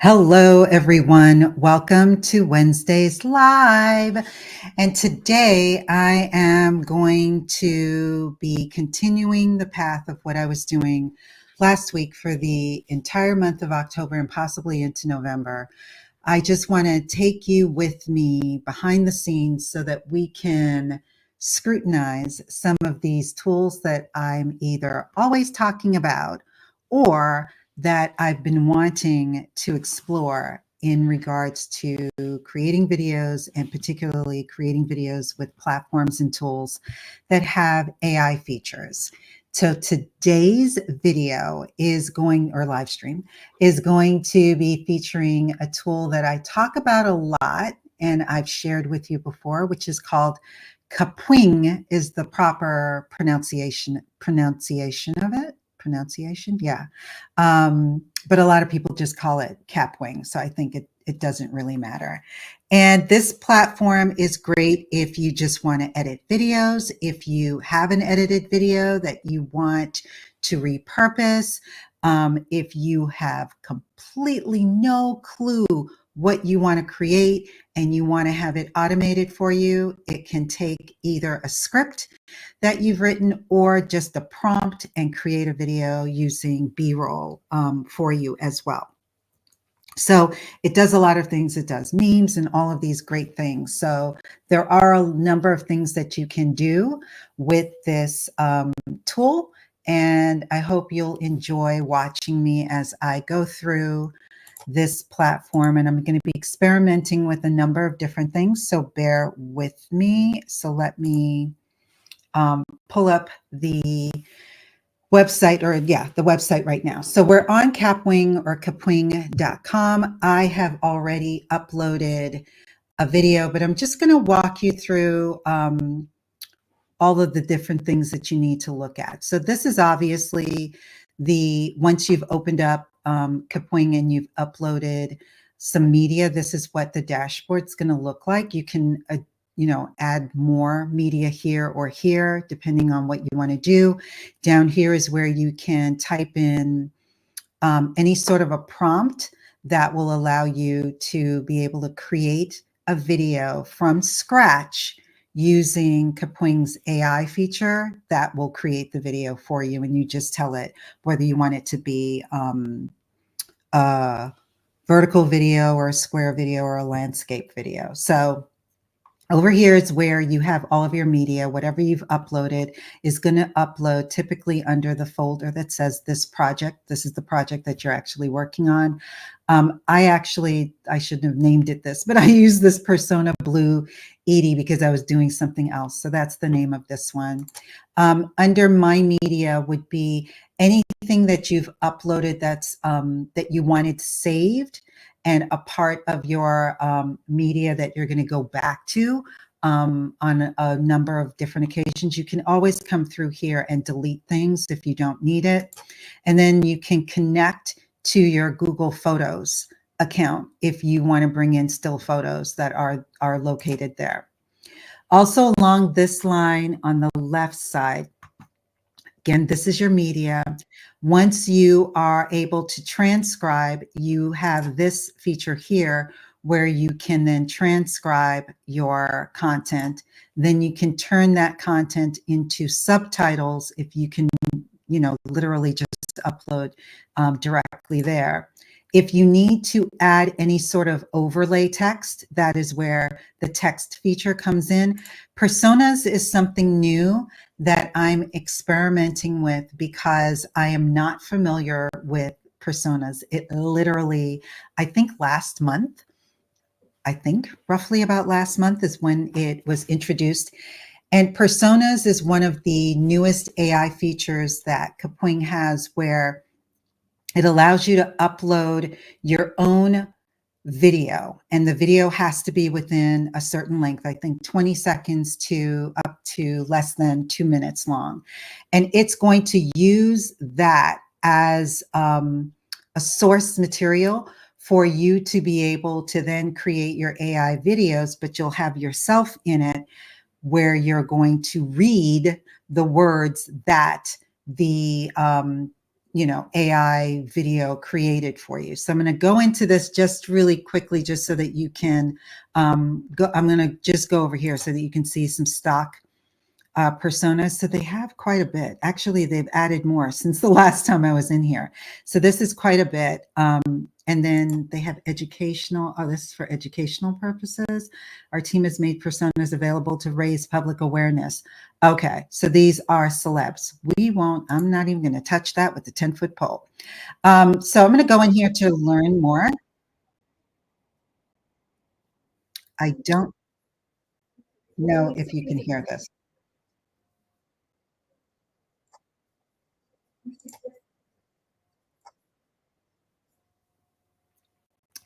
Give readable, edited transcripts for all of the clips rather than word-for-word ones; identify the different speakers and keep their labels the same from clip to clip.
Speaker 1: Hello, everyone. Welcome to Wednesday's Live. And today I am going to be continuing the path of what I was doing last week for the entire month of October and possibly into November. I just want to take you with me behind the scenes so that we can scrutinize some of these tools that I'm either always talking about or that I've been wanting to explore in regards to creating videos and particularly creating videos with platforms and tools that have AI features. So today's video is going, or live stream, is going to be featuring a tool that I talk about a lot and I've shared with you before, which is called Kapwing is the proper pronunciation of it. Pronunciation, yeah. But a lot of people just call it Kapwing, so I think it doesn't really matter. And this platform is great if you just want to edit videos, if you have an edited video that you want to repurpose, if you have completely no clue what you want to create and you want to have it automated for you. It can take either a script that you've written or just a prompt and create a video using B-roll for you as well. So it does a lot of things. It does memes and all of these great things. So there are a number of things that you can do with this tool. And I hope you'll enjoy watching me as I go through this platform. And I'm going to be experimenting with a number of different things. So bear with me. So let me pull up the website, the website right now. So we're on Kapwing or kapwing.com. I have already uploaded a video, but I'm just going to walk you through all of the different things that you need to look at. So this is obviously once you've opened up Kapwing and you've uploaded some media, this is what the dashboard's going to look like. You can add more media here or here, depending on what you want to do. Down here is where you can type in any sort of a prompt that will allow you to be able to create a video from scratch using Kapwing's AI feature that will create the video for you. And you just tell it whether you want it to be a vertical video or a square video or a landscape video. So over here is where you have all of your media. Whatever you've uploaded is going to upload typically under the folder that says this project. This is the project that you're actually working on. I shouldn't have named it this, but I use this Persona Blue Edie because I was doing something else. So that's the name of this one. Under My Media would be anything that you've uploaded that's that you wanted saved and a part of your media that you're going to go back to on a number of different occasions. You can always come through here and delete things if you don't need it. And then you can connect to your Google Photos account if you want to bring in still photos that are located there. Also along this line on the left side, again, this is your media. Once you are able to transcribe, you have this feature here where you can then transcribe your content. Then you can turn that content into subtitles if you can, literally just upload directly there. If you need to add any sort of overlay text, that is where the text feature comes in. Personas is something new that I'm experimenting with because I am not familiar with personas. It literally, I think roughly about last month is when it was introduced. And personas is one of the newest AI features that Kapwing has, where it allows you to upload your own video, and the video has to be within a certain length, I think 20 seconds to up to less than 2 minutes long. And it's going to use that as a source material for you to be able to then create your AI videos, but you'll have yourself in it where you're going to read the words that the AI video created for you. So I'm going to go into this just really quickly, just so that you can go. I'm going to just go over here so that you can see some stock personas. So they have quite a bit. Actually, they've added more since the last time I was in here. So this is quite a bit. And then they have educational. Oh, this is for educational purposes. Our team has made personas available to raise public awareness. Okay, so these are celebs. I'm not even going to touch that with the 10-foot pole. So I'm going to go in here to learn more. I don't know if you can hear this.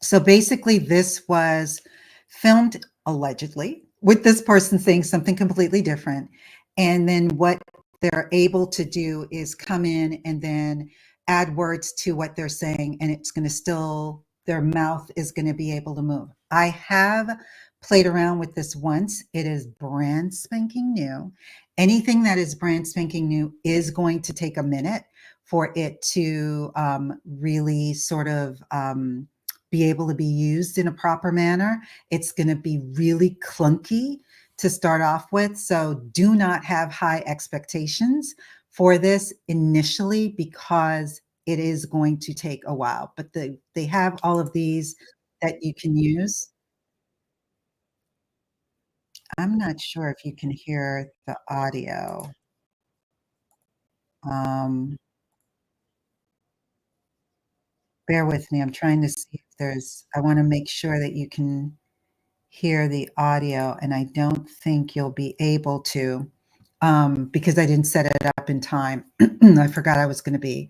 Speaker 1: So basically, this was filmed allegedly with this person saying something completely different. And then what they're able to do is come in and then add words to what they're saying, and it's going to still, their mouth is going to be able to move. I have played around with this once. It is brand spanking new. Anything that is brand spanking new is going to take a minute for it to really sort of be able to be used in a proper manner. It's going to be really clunky to start off with. So do not have high expectations for this initially, because it is going to take a while. But they have all of these that you can use. I'm not sure if you can hear the audio. Um, Bear with me. I'm trying to see if I want to make sure that you can hear the audio, and I don't think you'll be able to, because I didn't set it up in time. I forgot I was going to be.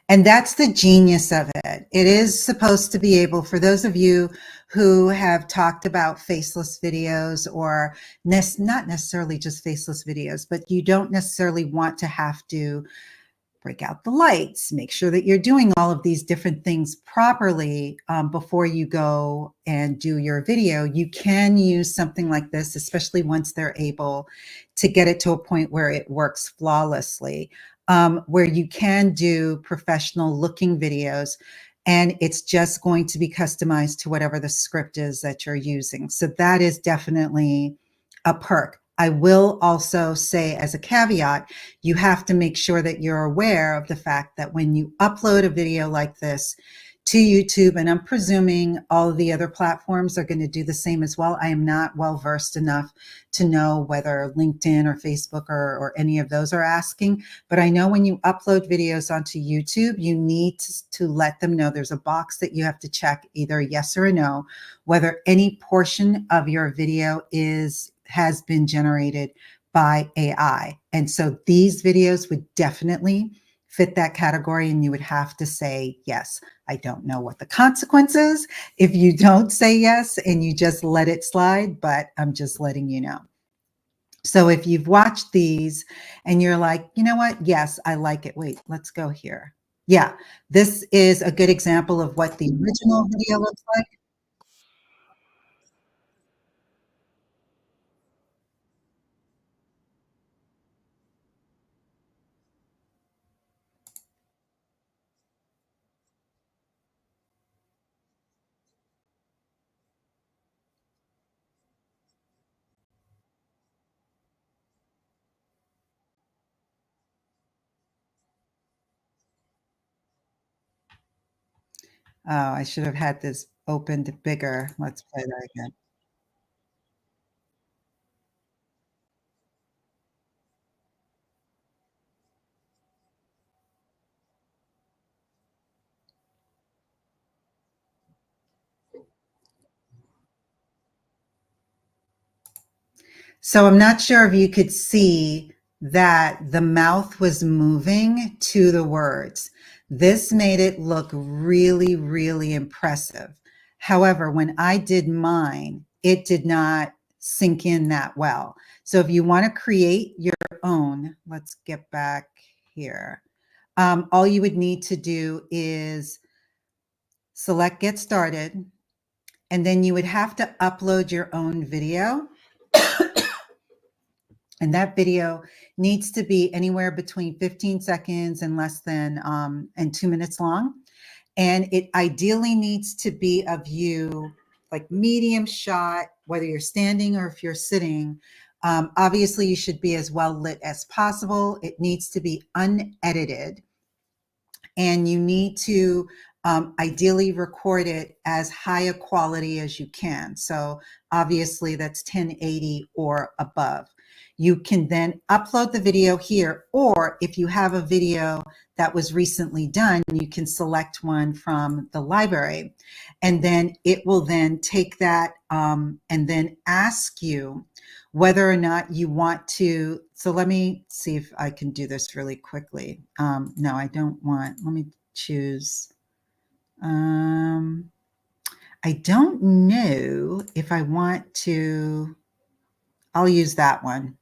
Speaker 1: And that's the genius of it. It is supposed to be able, for those of you who have talked about faceless videos, or not necessarily just faceless videos, but you don't necessarily want to have to break out the lights, make sure that you're doing all of these different things properly before you go and do your video. You can use something like this, especially once they're able to get it to a point where it works flawlessly, where you can do professional looking videos, and it's just going to be customized to whatever the script is that you're using. So that is definitely a perk. I will also say, as a caveat, you have to make sure that you're aware of the fact that when you upload a video like this to YouTube, and I'm presuming all of the other platforms are going to do the same as well. I am not well versed enough to know whether LinkedIn or Facebook or any of those are asking, but I know when you upload videos onto YouTube, you need to let them know there's a box that you have to check, either yes or a no, whether any portion of your video has been generated by AI. And so these videos would definitely fit that category, and you would have to say yes. I don't know what the consequence is if you don't say yes and you just let it slide, but I'm just letting you know. So if you've watched these and you're like, you know what? Yes, I like it. Wait, let's go here. Yeah, this is a good example of what the original video looks like. Oh, I should have had this opened bigger. Let's play that again. So I'm not sure if you could see that the mouth was moving to the words. This made it look really, really impressive. However, when I did mine, it did not sink in that well. So if you want to create your own, let's get back here. all you would need to do is select Get Started, and then you would have to upload your own video. And that video needs to be anywhere between 15 seconds and less than and 2 minutes long. And it ideally needs to be of you, like medium shot, whether you're standing or if you're sitting. Obviously, you should be as well lit as possible. It needs to be unedited. And you need to ideally record it as high a quality as you can. So obviously that's 1080 or above. You can then upload the video here, or if you have a video that was recently done, you can select one from the library, and then it will then take that and then ask you whether or not you want to. So let me see if I can do this really quickly. No, I don't want, let me choose. I don't know if I want to, I'll use that one.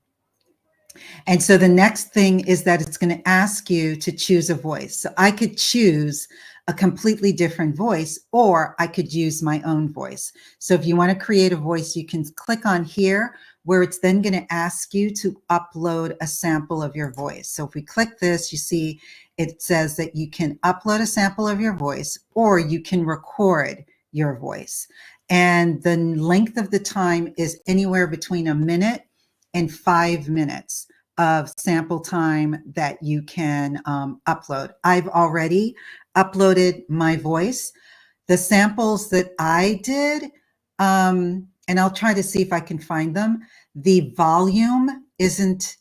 Speaker 1: And so the next thing is that it's going to ask you to choose a voice. So I could choose a completely different voice, or I could use my own voice. So if you want to create a voice, you can click on here, where it's then going to ask you to upload a sample of your voice. So if we click this, you see it says that you can upload a sample of your voice, or you can record your voice. And the length of the time is anywhere between 1 minute and 5 minutes of sample time that you can upload. I've already uploaded my voice. The samples that I did, and I'll try to see if I can find them, the volume isn't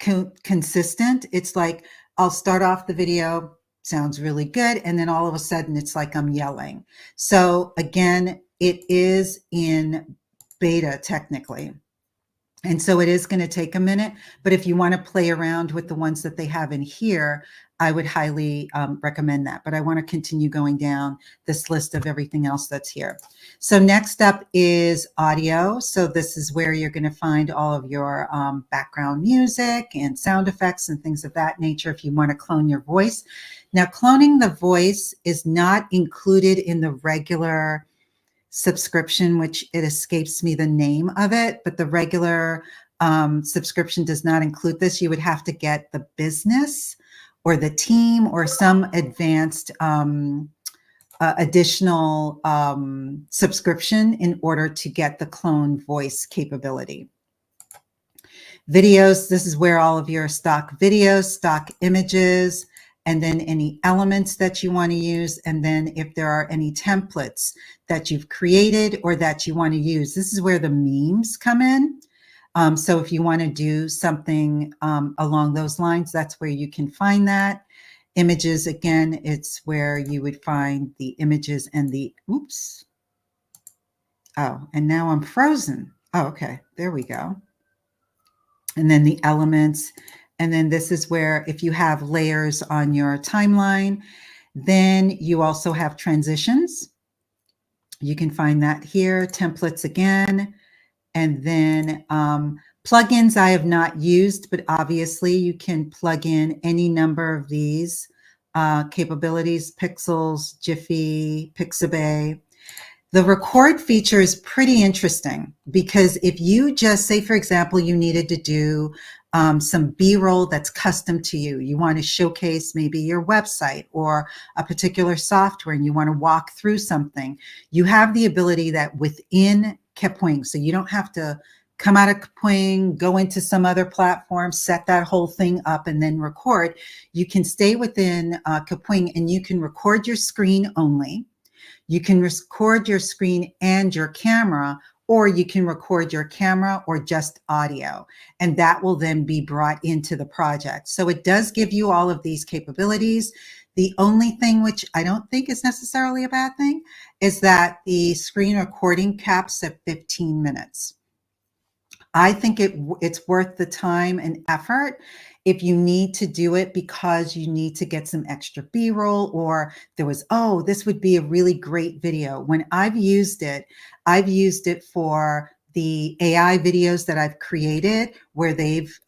Speaker 1: consistent. It's like I'll start off the video, sounds really good, and then all of a sudden it's like I'm yelling. So again, it is in beta technically. And so it is going to take a minute, but if you want to play around with the ones that they have in here, I would highly recommend that. But I want to continue going down this list of everything else that's here. So next up is audio. So this is where you're going to find all of your background music and sound effects and things of that nature if you want to clone your voice. Now, cloning the voice is not included in the regular subscription, which it escapes me the name of it, but the regular subscription does not include this. You would have to get the business or the team or some advanced additional subscription in order to get the clone voice capability. Videos, this is where all of your stock videos, stock images, and then any elements that you want to use, and then if there are any templates that you've created or that you want to use. This is where the memes come in. So if you want to do something along those lines, that's where you can find that. Images, again, it's where you would find the images and the, oops. Oh, and now I'm frozen. Oh, okay, there we go. And then the elements. And then this is where if you have layers on your timeline, then you also have transitions. You can find that here, templates again, and then plugins I have not used, but obviously you can plug in any number of these capabilities, Pixels, Jiffy, Pixabay. The record feature is pretty interesting because if you just say, for example, you needed to do some B-roll that's custom to you. You want to showcase maybe your website or a particular software and you want to walk through something. You have the ability that within Kapwing, so you don't have to come out of Kapwing, go into some other platform, set that whole thing up and then record. You can stay within Kapwing and you can record your screen only. You can record your screen and your camera, or you can record your camera or just audio, and that will then be brought into the project. So it does give you all of these capabilities. The only thing, which I don't think is necessarily a bad thing, is that the screen recording caps at 15 minutes. I think it's worth the time and effort if you need to do it because you need to get some extra B-roll, or there was, oh, this would be a really great video. When I've used it for the AI videos that I've created where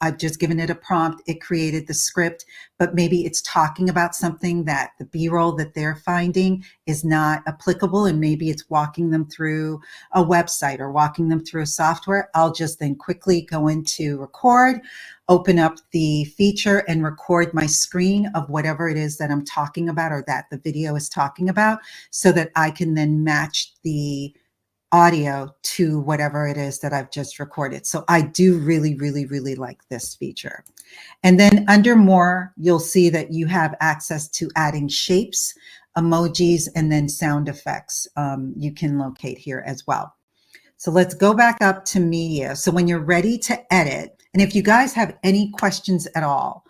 Speaker 1: I've just given it a prompt, it created the script, but maybe it's talking about something that the B-roll that they're finding is not applicable, and maybe it's walking them through a website or walking them through a software. I'll just then quickly go into record, open up the feature and record my screen of whatever it is that I'm talking about or that the video is talking about, so that I can then match the audio to whatever it is that I've just recorded. So I do really, really, really like this feature. And then under more, you'll see that you have access to adding shapes, emojis, and then sound effects you can locate here as well. So let's go back up to media. So when you're ready to edit, and if you guys have any questions at all,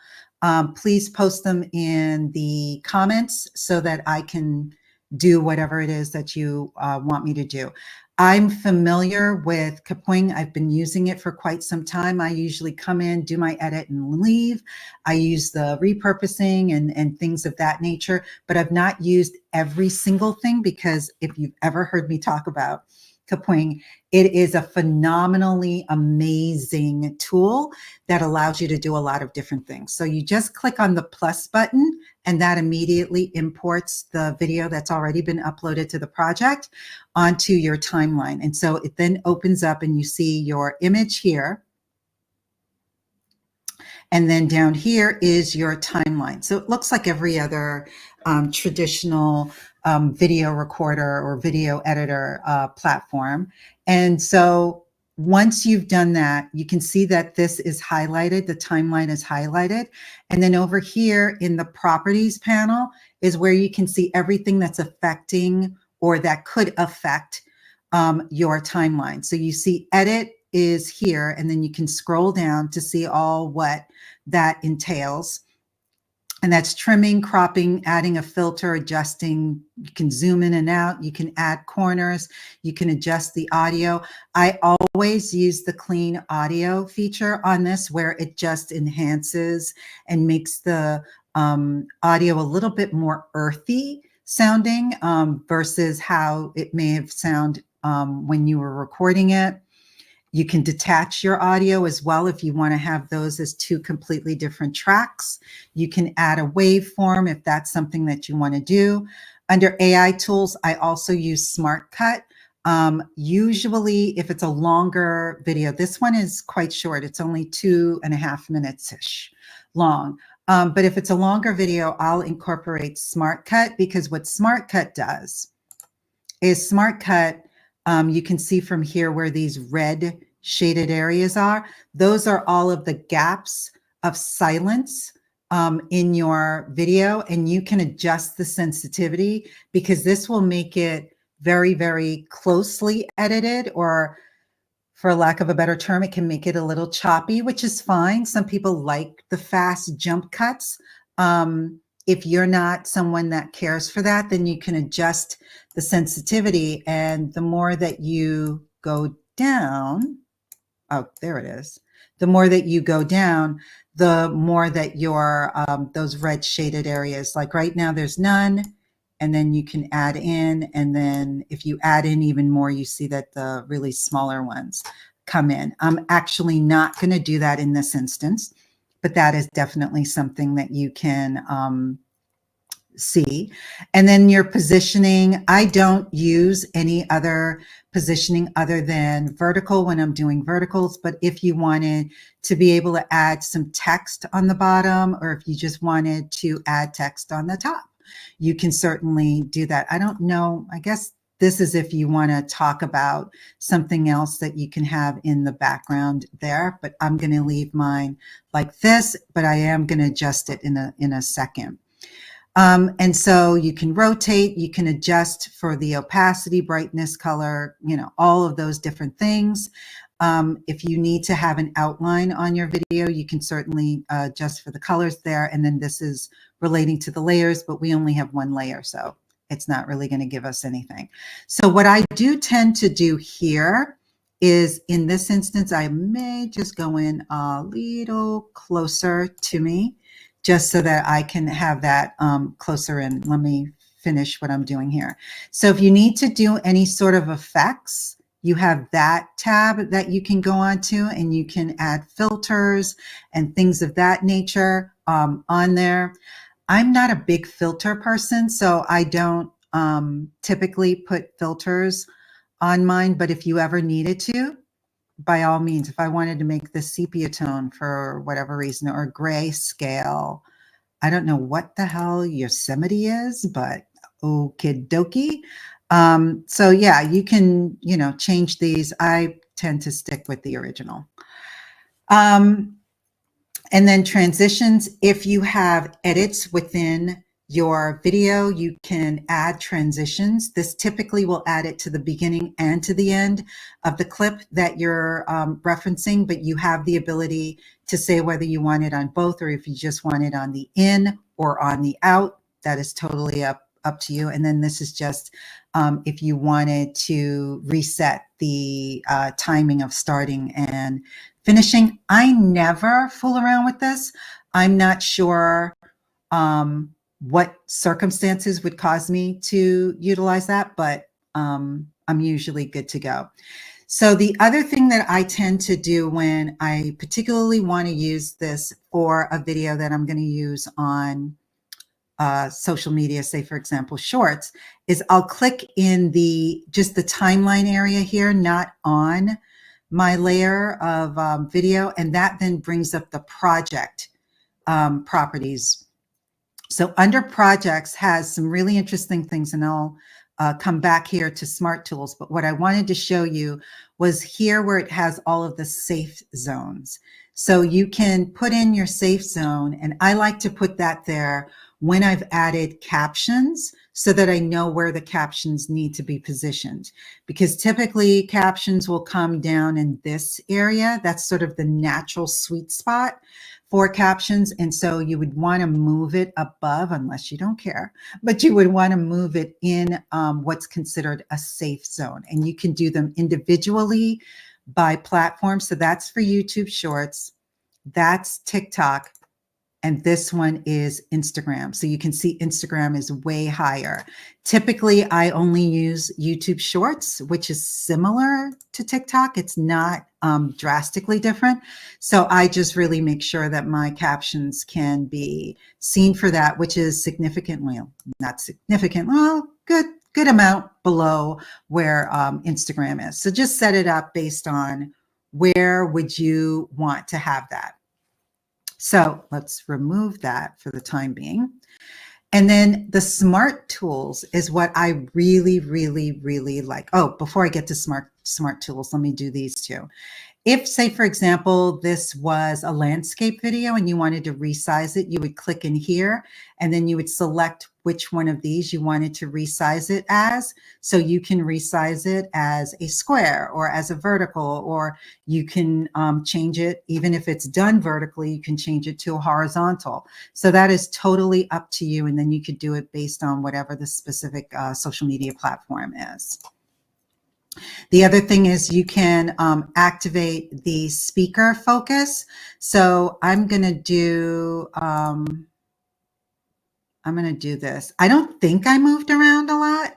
Speaker 1: please post them in the comments so that I can do whatever it is that you want me to do. I'm familiar with Kapwing. I've been using it for quite some time. I usually come in, do my edit and leave. I use the repurposing and things of that nature, but I've not used every single thing, because if you've ever heard me talk about Kapwing, it is a phenomenally amazing tool that allows you to do a lot of different things. So you just click on the plus button and that immediately imports the video that's already been uploaded to the project onto your timeline. And so it then opens up and you see your image here. And then down here is your timeline. So it looks like every other traditional video recorder or video editor platform. And so once you've done that, you can see that this is highlighted, the timeline is highlighted. And then over here in the properties panel is where you can see everything that's affecting or that could affect your timeline. So you see edit is here, and then you can scroll down to see all what that entails. And that's trimming, cropping, adding a filter, adjusting. You can zoom in and out. You can add corners. You can adjust the audio. I always use the clean audio feature on this, where it just enhances and makes the audio a little bit more earthy sounding versus how it may have sounded when you were recording it. You can detach your audio as well if you want to have those as two completely different tracks. You can add a waveform if that's something that you want to do. Under AI tools, I also use Smart Cut. Usually if it's a longer video, this one is quite short. It's only 2.5 minutes-ish long. But if it's a longer video, I'll incorporate Smart Cut, because what Smart Cut does is Smart Cut, you can see from here where these red shaded areas are. Those are all of the gaps of silence in your video, and you can adjust the sensitivity, because this will make it very, very closely edited, or for lack of a better term, it can make it a little choppy, which is fine. Some people like the fast jump cuts. If you're not someone that cares for that, then you can adjust the sensitivity. And the more that you go down, oh, there it is. The more that you go down, the more that your those red shaded areas, like right now there's none, and then you can add in. And then if you add in even more, you see that the really smaller ones come in. I'm actually not going to do that in this instance, but that is definitely something that you can see. And then your positioning, I don't use any other positioning other than vertical when I'm doing verticals. But if you wanted to be able to add some text on the bottom, or if you just wanted to add text on the top, you can certainly do that. I don't know, I guess this is if you want to talk about something else that you can have in the background there, but I'm going to leave mine like this, but I am going to adjust it in a second. And so you can rotate, you can adjust for the opacity, brightness, color, you know, all of those different things. If you need to have an outline on your video, you can certainly adjust for the colors there. And then this is relating to the layers, but we only have one layer, so it's not really going to give us anything. So what I do tend to do here is, in this instance, I may just go in a little closer to me, just so that I can have that closer in. Let me finish what I'm doing here. So if you need to do any sort of effects you have that tab that you can go onto, and you can add filters and things of that nature on there. I'm not a big filter person, so I don't typically put filters on mine, but if you ever needed to, by all means, if I wanted to make the sepia tone for whatever reason, or grayscale, I don't know what the hell Yosemite is, but okie dokie. So yeah, you can, change these. I tend to stick with the original. And then transitions, if you have edits within your video, you can add transitions. This typically will add it to the beginning and to the end of the clip that you're referencing, but you have the ability to say whether you want it on both, or if you just want it on the in or on the out. That is totally up to you. And then this is just if you wanted to reset the timing of starting and finishing. I never fool around with this. I'm not sure what circumstances would cause me to utilize that, but I'm usually good to go. So the other thing that I tend to do when I particularly want to use this for a video that I'm going to use on social media, say for example, shorts, is I'll click in just the timeline area here, not on my layer of video, and that then brings up the project properties. So under projects has some really interesting things, and I'll come back here to smart tools. But what I wanted to show you was here where it has all of the safe zones. So you can put in your safe zone, and I like to put that there when I've added captions, so that I know where the captions need to be positioned. Because typically captions will come down in this area. That's sort of the natural sweet spot for captions. And so you would want to move it above, unless you don't care, but you would want to move it in what's considered a safe zone. And you can do them individually by platform. So that's for YouTube Shorts, that's TikTok, and this one is Instagram. So you can see Instagram is way higher. Typically, I only use YouTube Shorts, which is similar to TikTok. It's not drastically different. So I just really make sure that my captions can be seen for that, which is significantly, not significant, well, good amount below where Instagram is. So just set it up based on where would you want to have that. So let's remove that for the time being. And then the smart tools is what I really, really, really like. Oh, before I get to smart tools, let me do these two. If, say, for example, this was a landscape video and you wanted to resize it, you would click in here, and then you would select which one of these you wanted to resize it as. So you can resize it as a square or as a vertical, or you can change it, even if it's done vertically, you can change it to a horizontal. So that is totally up to you. And then you could do it based on whatever the specific social media platform is. The other thing is you can activate the speaker focus. So I'm going to do this. I don't think I moved around a lot.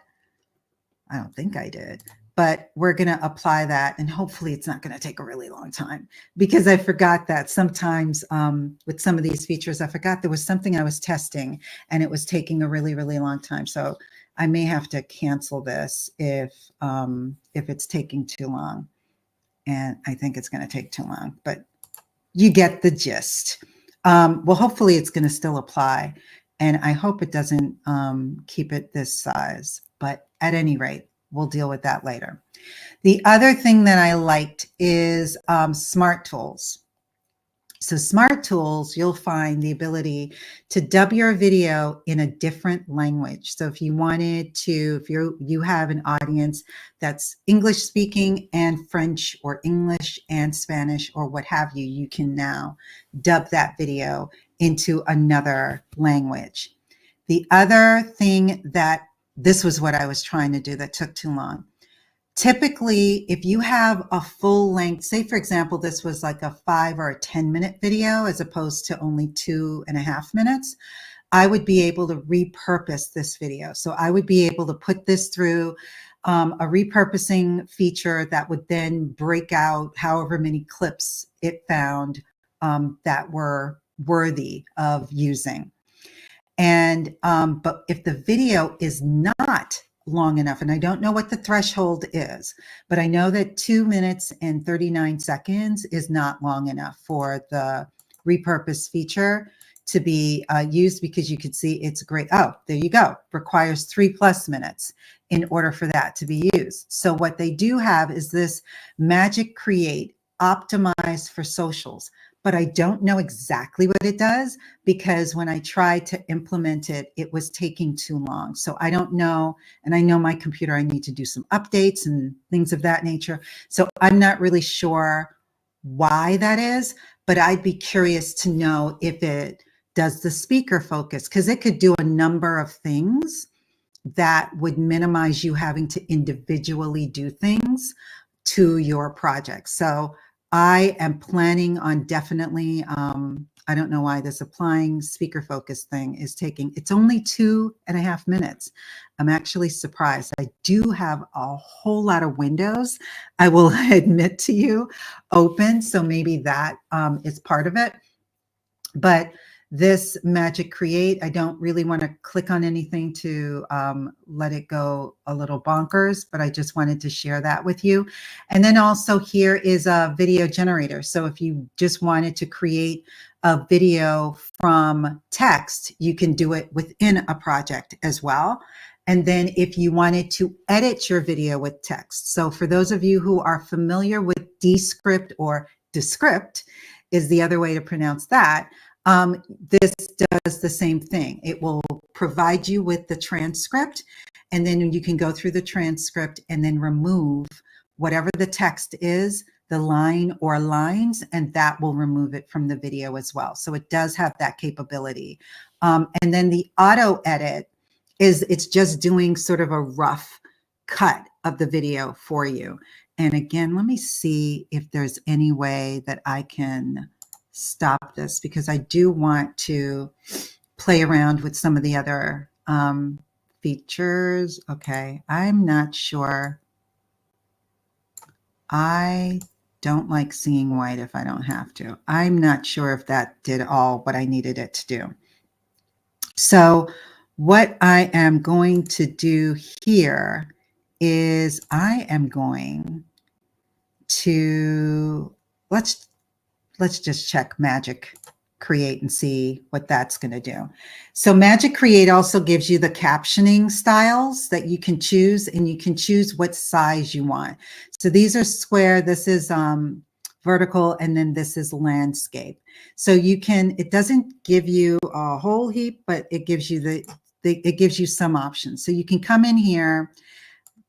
Speaker 1: I don't think I did, but we're going to apply that, and hopefully it's not going to take a really long time, because I forgot that sometimes with some of these features, I forgot there was something I was testing and it was taking a really, really long time. So I may have to cancel this if it's taking too long. And I think it's going to take too long, but you get the gist. Well, hopefully it's going to still apply, and I hope it doesn't keep it this size, but at any rate, we'll deal with that later. The other thing that I liked is smart tools. So smart tools, you'll find the ability to dub your video in a different language. So if you wanted to, if you have an audience that's English speaking and French, or English and Spanish, or what have you, you can now dub that video into another language. The other thing that, this was what I was trying to do that took too long. Typically, if you have a full length, say for example, this was like a 5 or a 10-minute video as opposed to only 2.5 minutes, I would be able to repurpose this video. So I would be able to put this through a repurposing feature that would then break out however many clips it found that were worthy of using. And but if the video is not long enough, and I don't know what the threshold is, but I know that 2 minutes and 39 seconds is not long enough for the repurpose feature to be used, because you can see it's great. Oh, there you go. Requires 3+ minutes in order for that to be used. So what they do have is this Magic Create optimized for socials, but I don't know exactly what it does, because when I tried to implement it, it was taking too long. So I don't know. And I know my computer, I need to do some updates and things of that nature. So I'm not really sure why that is, but I'd be curious to know if it does the speaker focus, because it could do a number of things that would minimize you having to individually do things to your project. So I am planning on definitely, I don't know why this applying speaker focus thing is taking, it's only 2.5 minutes. I'm actually surprised. I do have a whole lot of windows, I will admit to you, open. So maybe that is part of it. But this Magic Create, I don't really want to click on anything to let it go a little bonkers, but I just wanted to share that with you. And then also here is a video generator. So if you just wanted to create a video from text, you can do it within a project as well. And then if you wanted to edit your video with text. So for those of you who are familiar with Descript, or Descript is the other way to pronounce that, this does the same thing. It will provide you with the transcript, and then you can go through the transcript and then remove whatever the text is, the line or lines, and that will remove it from the video as well. So it does have that capability. And then the auto edit is, it's just doing sort of a rough cut of the video for you. And again, let me see if there's any way that I can stop this, because I do want to play around with some of the other features. Okay, I'm not sure. I don't like seeing white if I don't have to. I'm not sure if that did all what I needed it to do. So what I am going to do here is I am going to, let's just check Magic Create and see what that's going to do. So Magic Create also gives you the captioning styles that you can choose, and you can choose what size you want. So these are square, this is vertical, and then this is landscape. So you can, it doesn't give you a whole heap, but it gives you it gives you some options. So you can come in here.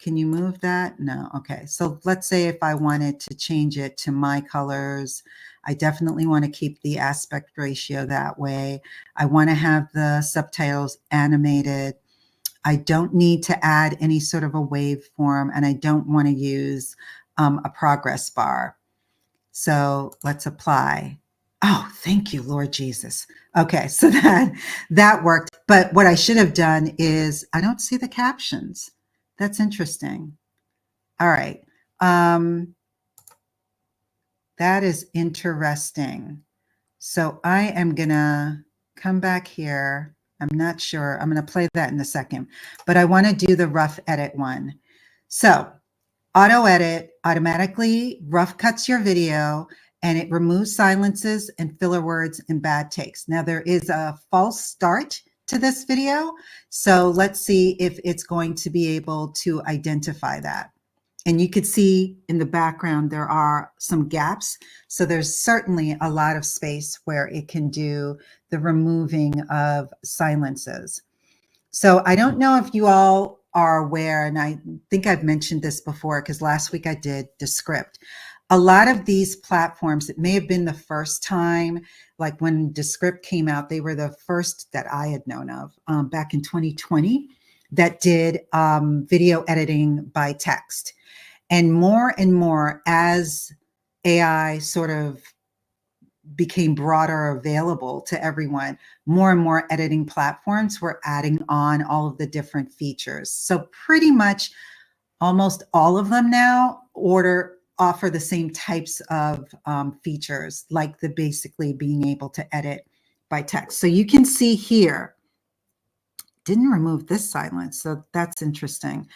Speaker 1: Can you move that? No. Okay. So let's say if I wanted to change it to my colors, I definitely want to keep the aspect ratio that way. I want to have the subtitles animated. I don't need to add any sort of a waveform, and I don't want to use a progress bar. So let's apply. Oh, thank you, Lord Jesus. Okay, so that worked. But what I should have done is, I don't see the captions. That's interesting. All right. That is interesting. So I am going to come back here. I'm not sure. I'm going to play that in a second, but I want to do the rough edit one. So auto edit automatically rough cuts your video, and it removes silences and filler words and bad takes. Now there is a false start to this video. So let's see if it's going to be able to identify that. And you could see in the background, there are some gaps. So there's certainly a lot of space where it can do the removing of silences. So I don't know if you all are aware, and I think I've mentioned this before because last week I did Descript. A lot of these platforms, it may have been the first time, like when Descript came out, they were the first that I had known of back in 2020 that did video editing by text. And more as AI sort of became broader available to everyone, more and more editing platforms were adding on all of the different features. So pretty much almost all of them now offer the same types of features, like the basically being able to edit by text. So you can see here, didn't remove this silence, so that's interesting.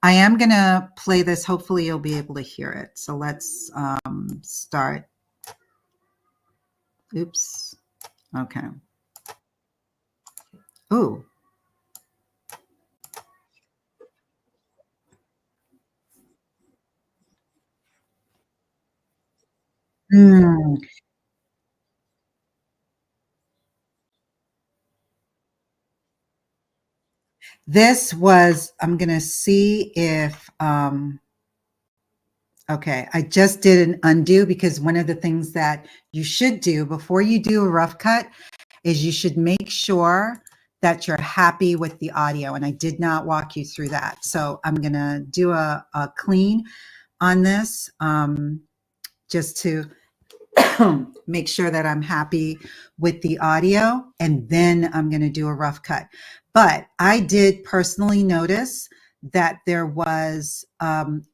Speaker 1: I am going to play this. Hopefully you'll be able to hear it. So let's start. Oops. Okay. Ooh. Mm. This was, I'm going to see if, okay, I just did an undo, because one of the things that you should do before you do a rough cut is you should make sure that you're happy with the audio. And I did not walk you through that. So I'm going to do a clean on this, just to make sure that I'm happy with the audio, and then I'm going to do a rough cut. But I did personally notice that there was,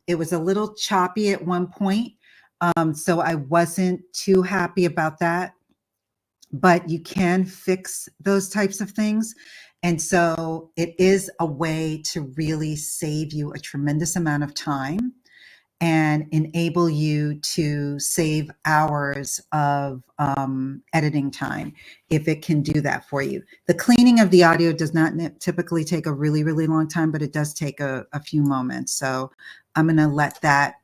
Speaker 1: it was a little choppy at one point. So I wasn't too happy about that, but you can fix those types of things. And so it is a way to really save you a tremendous amount of time and enable you to save hours of editing time if it can do that for you. The cleaning of the audio does not typically take a really, really long time, but it does take a few moments. So I'm going to let that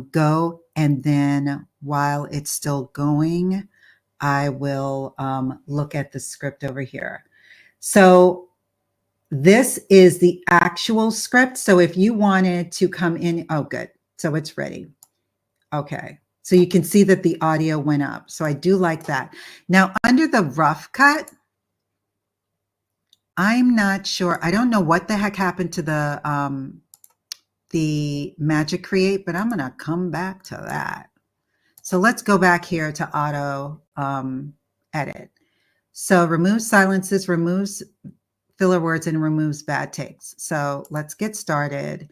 Speaker 1: go. And then while it's still going, I will look at the script over here. So this is the actual script. So if you wanted to come in, oh, good. So it's ready. Okay. So you can see that the audio went up. So I do like that. Now, under the rough cut, I'm not sure. I don't know what the heck happened to the Magic Create, but I'm going to come back to that. So let's go back here to auto edit. So remove silences, removes filler words, and removes bad takes. So let's get started,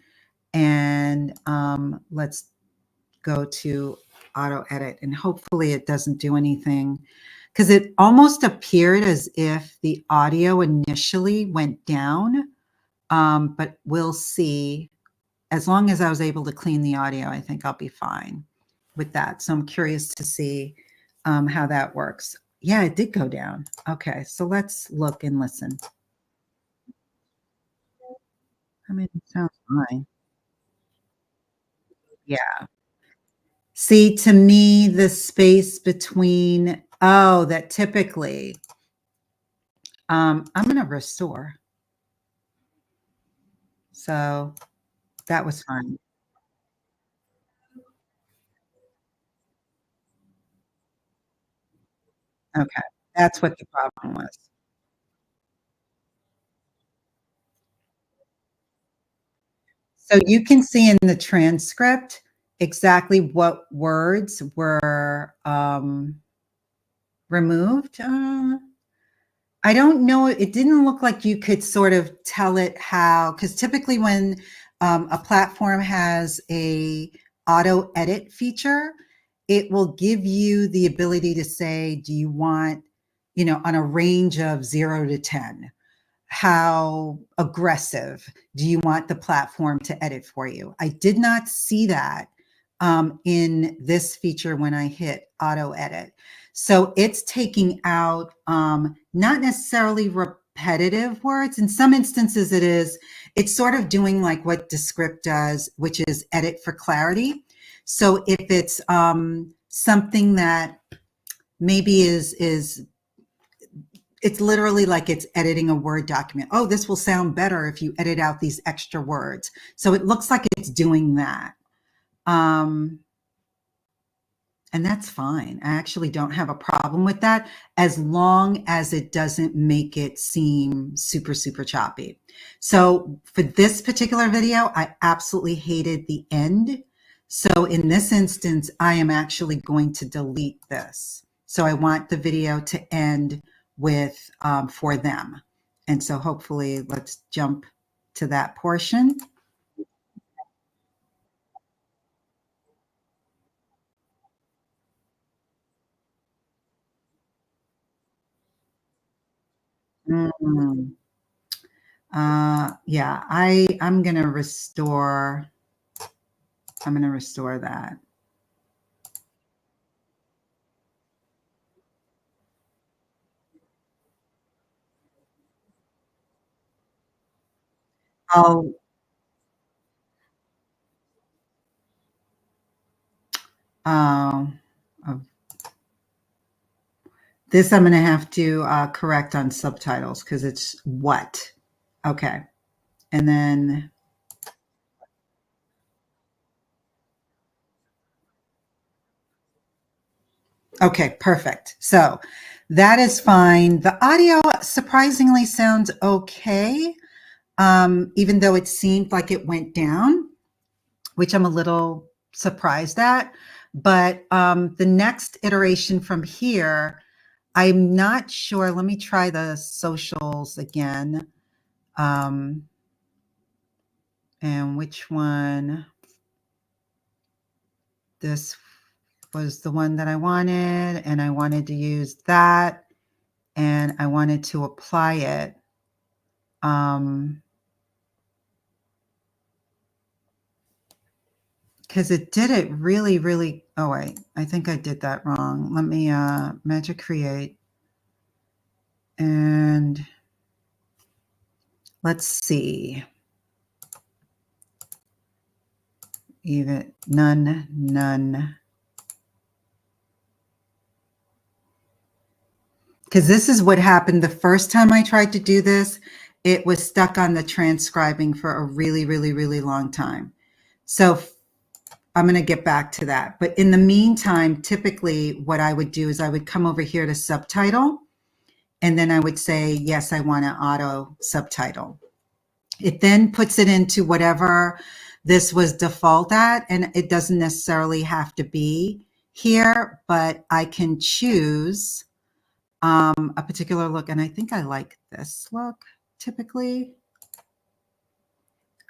Speaker 1: and let's go to auto edit, and hopefully it doesn't do anything, because it almost appeared as if the audio initially went down, but we'll see. As long as I was able to clean the audio, I think I'll be fine with that. So I'm curious to see how that works. Yeah, it did go down. Okay, so let's look and listen. I mean, it sounds fine. Yeah. See, to me, the space between, oh, that typically, I'm going to restore. So that was fine. Okay. That's what the problem was. So you can see in the transcript exactly what words were removed. I don't know. It didn't look like you could sort of tell it how, because typically when a platform has a auto edit feature, it will give you the ability to say, do you want, on a range of 0 to 10, how aggressive do you want the platform to edit for you? I did not see that in this feature when I hit auto edit. So it's taking out not necessarily repetitive words. In some instances it is. It's sort of doing like what Descript does, which is edit for clarity. So if it's something that maybe is it's literally like it's editing a Word document. Oh, this will sound better if you edit out these extra words. So it looks like it's doing that. And that's fine. I actually don't have a problem with that, as long as it doesn't make it seem super, super choppy. So for this particular video, I absolutely hated the end. So in this instance, I am actually going to delete this. So I want the video to end with for them. And so hopefully let's jump to that portion. Mm. Yeah, I'm gonna restore. I'm gonna restore that. I'll. Um, uh, this I'm gonna have to correct on subtitles because it's what. Okay, and then okay, perfect. So that is fine. The audio surprisingly sounds okay, even though it seemed like it went down, which I'm a little surprised at. But the next iteration from here, I'm not sure. Let me try the socials again. Um, and which one? This was the one that I wanted, and I wanted to use that, and I wanted to apply it. Because it did it really, really. Oh wait, I think I did that wrong. Let me magic create, and let's see. Even none. Because this is what happened the first time I tried to do this. It was stuck on the transcribing for a really, really, really long time. So I'm going to get back to that. But in the meantime, typically what I would do is I would come over here to subtitle, and then I would say, yes, I want to auto subtitle. It then puts it into whatever this was default at, and it doesn't necessarily have to be here, but I can choose a particular look, and I think I like this look typically.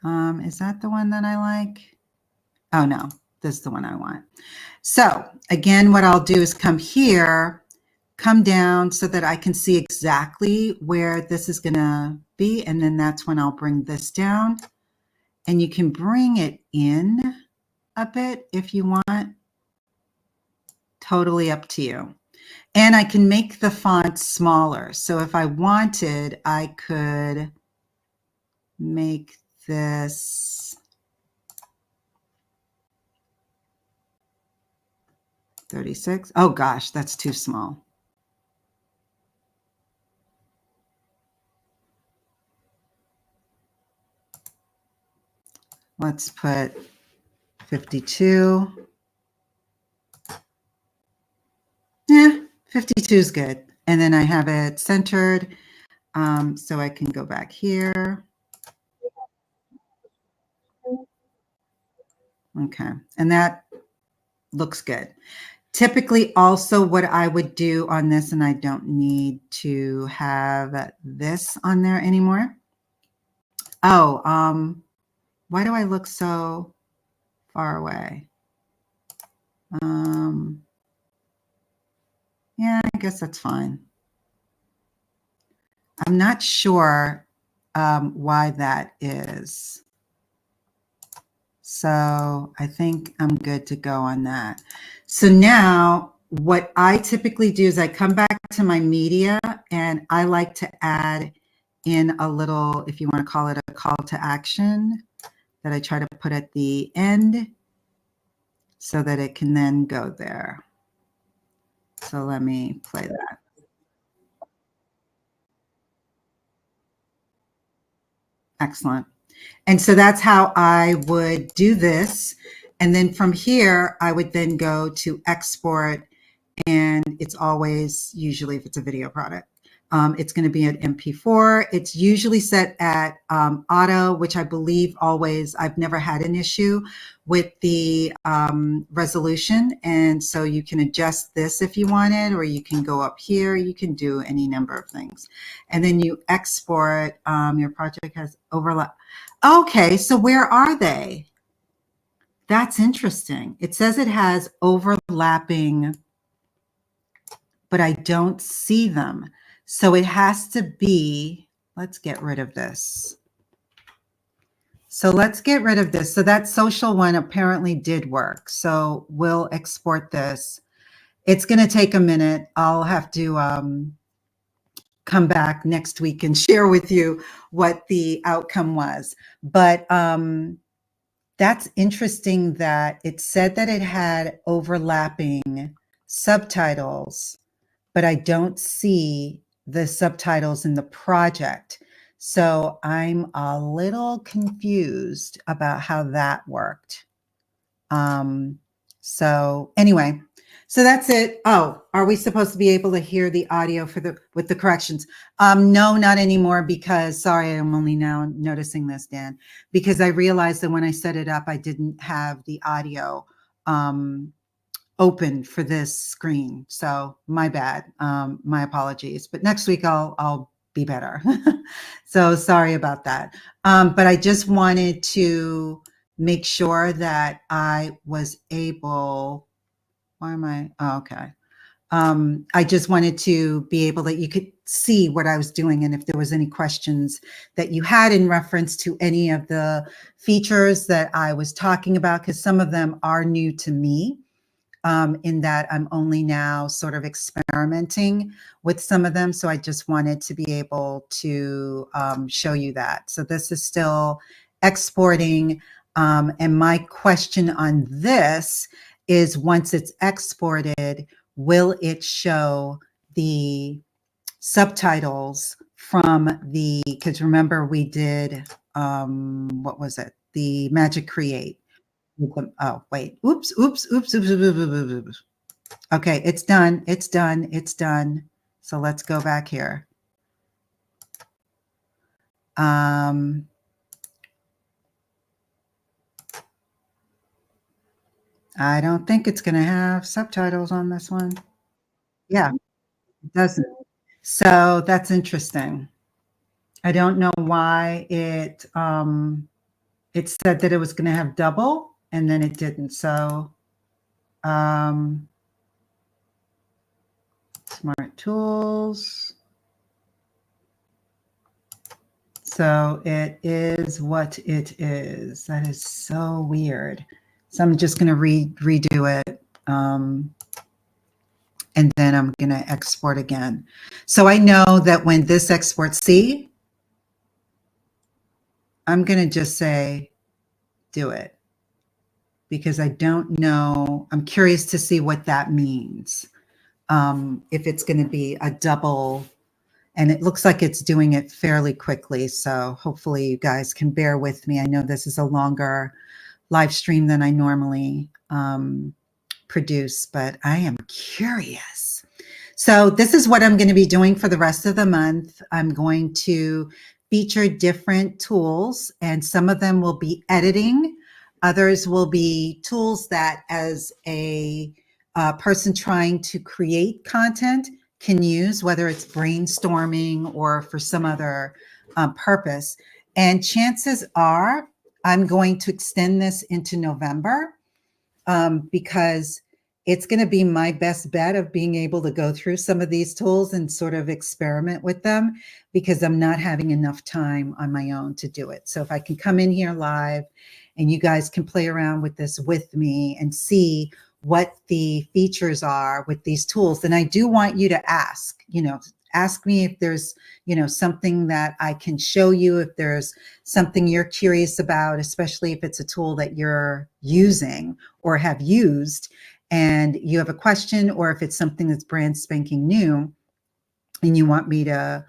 Speaker 1: Is that the one that I like? Oh no, this is the one I want. So again, what I'll do is come here, come down so that I can see exactly where this is gonna be, and then that's when I'll bring this down. And you can bring it in a bit if you want, totally up to you. And I can make the font smaller. So if I wanted, I could make this 36. Oh gosh, that's too small. Let's put 52. Yeah, 52 is good. And then I have it centered. So I can go back here. Okay, and that looks good. Typically also what I would do on this, and I don't need to have this on there anymore. Oh, why do I look so far away? Yeah, I guess that's fine. I'm not sure why that is. So I think I'm good to go on that. So now what I typically do is I come back to my media, and I like to add in a little, if you want to call it a call to action, that I try to put at the end so that it can then go there. So let me play that. Excellent. And so that's how I would do this. And then from here, I would then go to export, and it's always, usually if it's a video product, it's going to be an MP4. It's usually set at auto, which I believe always, I've never had an issue with the resolution. And so you can adjust this if you wanted, or you can go up here. You can do any number of things. And then you export, your project has overlap. Okay, so where are they? That's interesting. It says it has overlapping, but I don't see them. So it has to be, let's get rid of this. So let's get rid of this. So that social one apparently did work. So we'll export this. It's going to take a minute. I'll have to come back next week and share with you what the outcome was. But that's interesting that it said that it had overlapping subtitles, but I don't see the subtitles in the project. So I'm a little confused about how that worked. So anyway, so that's it. Oh, are we supposed to be able to hear the audio for the with the corrections? No, not anymore, because sorry, I'm only now noticing this, Dan, because I realized that when I set it up, I didn't have the audio open for this screen. So my bad. My apologies. But next week I'll be better. So sorry about that. But I just wanted to make sure that I was able. Why am I? Oh, okay. I just wanted to be able that you could see what I was doing, and if there was any questions that you had in reference to any of the features that I was talking about, because some of them are new to me. In that I'm only now sort of experimenting with some of them. So I just wanted to be able to show you that. So this is still exporting. And my question on this is, once it's exported, will it show the subtitles from because remember we did, what was it? The Magic Create. Oh, wait. Oops. Okay, it's done. It's done. It's done. So let's go back here. I don't think it's going to have subtitles on this one. Yeah, it doesn't. So that's interesting. I don't know why it said that it was going to have double and then it didn't. So smart tools. So it is what it is. That is so weird. So I'm just going to redo it. And then I'm going to export again. So I know that when this exports, see, I'm going to just say, do it. Because I don't know. I'm curious to see what that means. If it's going to be a double. And it looks like it's doing it fairly quickly. So hopefully you guys can bear with me. I know this is a longer live stream than I normally produce, but I am curious. So this is what I'm going to be doing for the rest of the month. I'm going to feature different tools, and some of them will be editing. Others will be tools that as a person trying to create content can use, whether it's brainstorming or for some other purpose. And chances are I'm going to extend this into November because it's going to be my best bet of being able to go through some of these tools and sort of experiment with them, because I'm not having enough time on my own to do it. So if I can come in here live and you guys can play around with this with me and see what the features are with these tools, then I do want you to ask me if there's, something that I can show you, if there's something you're curious about, especially if it's a tool that you're using or have used and you have a question, or if it's something that's brand spanking new and you want me to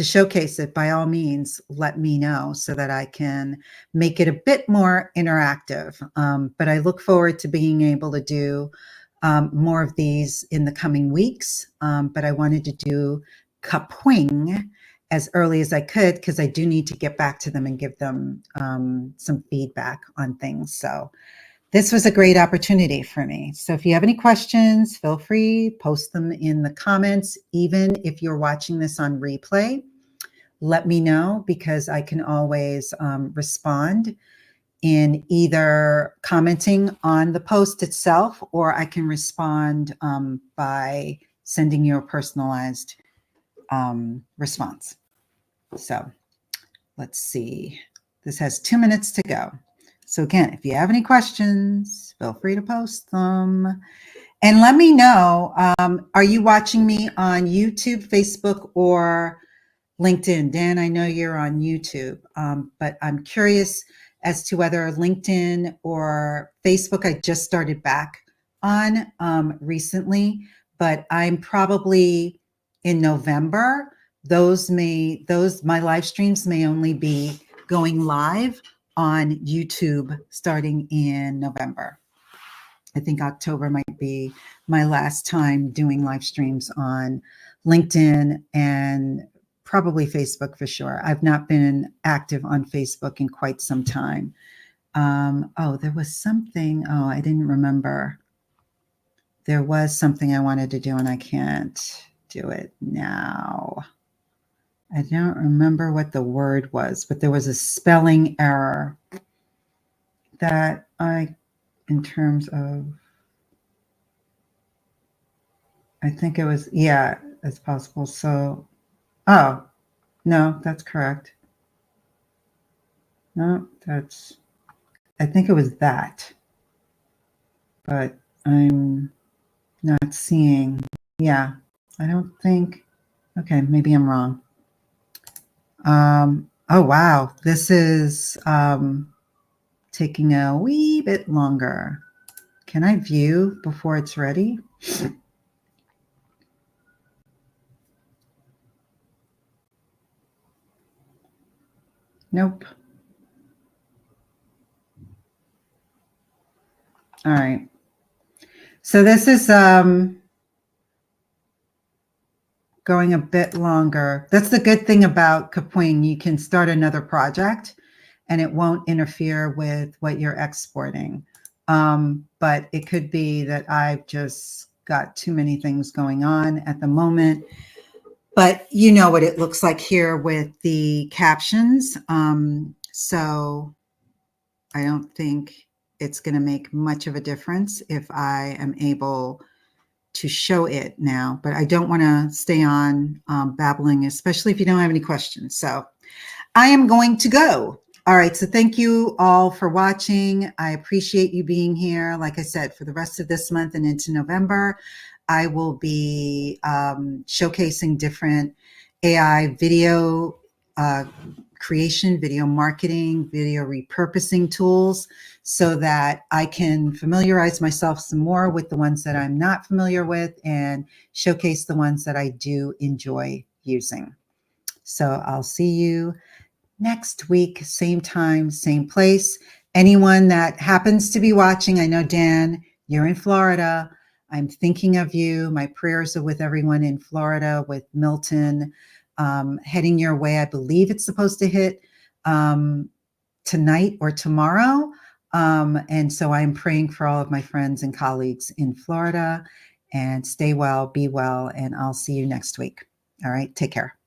Speaker 1: showcase it, by all means, let me know so that I can make it a bit more interactive. But I look forward to being able to do more of these in the coming weeks. But I wanted to do Kapwing as early as I could, because I do need to get back to them and give them some feedback on things. So this was a great opportunity for me. So if you have any questions, feel free, post them in the comments. Even if you're watching this on replay, let me know, because I can always respond in either commenting on the post itself, or I can respond by sending you a personalized response. So let's see. This has 2 minutes to go. So again, if you have any questions, feel free to post them. And let me know, are you watching me on YouTube, Facebook, or LinkedIn? Dan, I know you're on YouTube, but I'm curious as to whether LinkedIn or Facebook, I just started back on recently, but I'm probably in November. My live streams may only be going live on YouTube starting in November. I think October might be my last time doing live streams on LinkedIn and probably Facebook for sure. I've not been active on Facebook in quite some time. There was something. Oh, I didn't remember. There was something I wanted to do and I can't do it now. I don't remember what the word was, but there was a spelling error that in terms of, I think it was, yeah, it's possible. So, oh, no, that's correct. No, I think it was that, but I'm not seeing, yeah, I don't think, okay, maybe I'm wrong. Oh, wow, this is taking a wee bit longer. Can I view before it's ready? Nope. All right. So this is going a bit longer. That's the good thing about Kapwing. You can start another project and it won't interfere with what you're exporting. But it could be that I've just got too many things going on at the moment. But you know what it looks like here with the captions. So I don't think it's going to make much of a difference if I am able to show it now, but I don't want to stay on babbling, especially if you don't have any questions. So I am going to go. All right. So thank you all for watching. I appreciate you being here. Like I said, for the rest of this month and into November, I will be showcasing different AI video creation, video marketing, video repurposing tools so that I can familiarize myself some more with the ones that I'm not familiar with and showcase the ones that I do enjoy using. So I'll see you next week, same time, same place. Anyone that happens to be watching, I know, Dan, you're in Florida. I'm thinking of you. My prayers are with everyone in Florida, with Milton heading your way. I believe it's supposed to hit tonight or tomorrow. And so I'm praying for all of my friends and colleagues in Florida, and stay well, be well, and I'll see you next week. All right, take care.